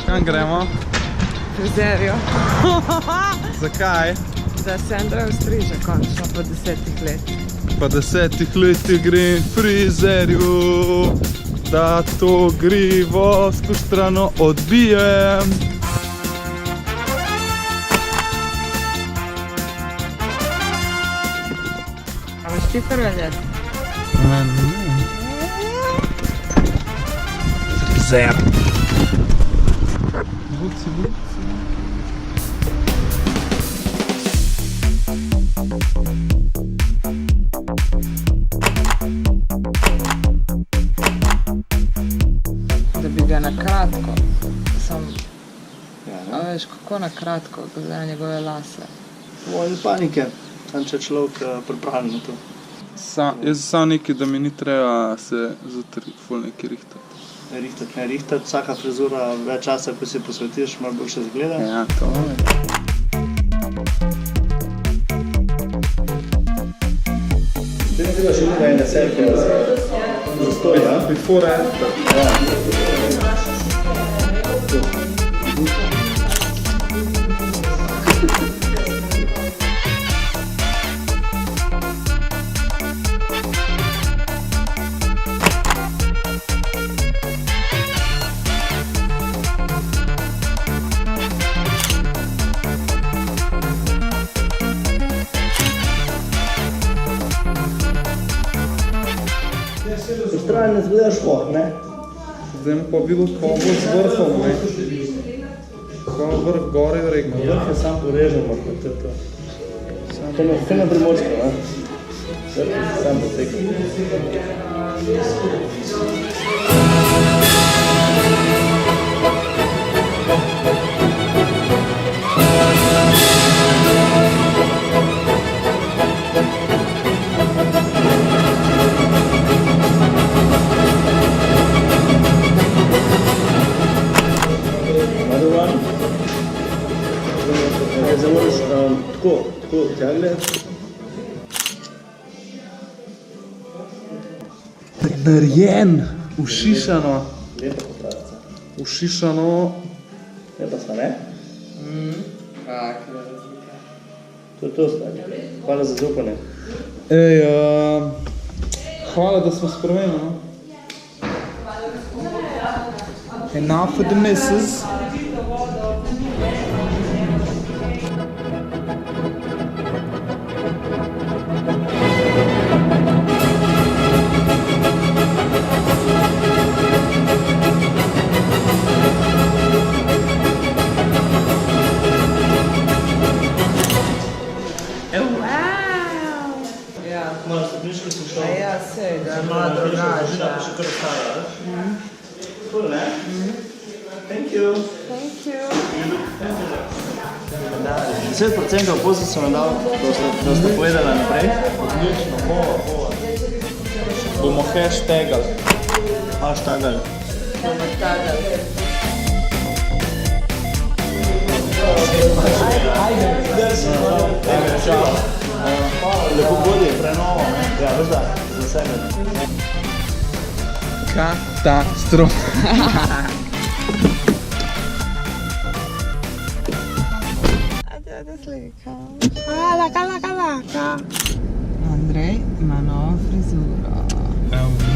Kam gremo? Frizerjo. Zakaj? Da se Andrej striže končno po 10 letih. Po 10 letih grem frizerju, da to grivo skuštrano odbijem. A veš ti prve leti? Frizer. Vuci. Da bi ga na kratko, a veš kako na kratko, glede na njegove lase. Vojne panike, tam če človek pripravljen na to. Jaz sam nekaj, da mi ni treba se zjutraj ful nekaj rihtati. Ne rihtati, vsaka frizura več časa, ko si posvetiš, malo boljše zgleda. Ja, to je. Ti ne vidiš še ene selfie za stoj, ja? Before and after. Ustrajno ne zgledaš vod, ne? Zdaj mu pa bilo kovo z vrhom, ne? Kovo vrh gore je regno. Vrh je sam porežen, to je to. To je na Primorsko, ne? Vrh je sam potekel. Zdaj moraš tako tja gledati. Narejen, ušišano. Lepa popravca. Ušišano. Lepa sta, ne? Kakva razlika. To je to, stari. Hvala za zaupanje. Ej, hvala, da smo spremenili, no? Enough for the missus. Malo stopničko sem šel. A ja, sej, da je malo drugače. Pa še kar ostala, veš? Cool, ne? Thank you. Thank you. 10% pozit sem vam dal, da ste povedali naprej. Odlično, bomo hashtagali. Hashtagali. Bomo tagali. Čau. Lepo bodi, prenovo. Ja, veš da, za sebe. Katastrofa. Ajde slika. Laka. Andrej ima novo frizuro. Evo.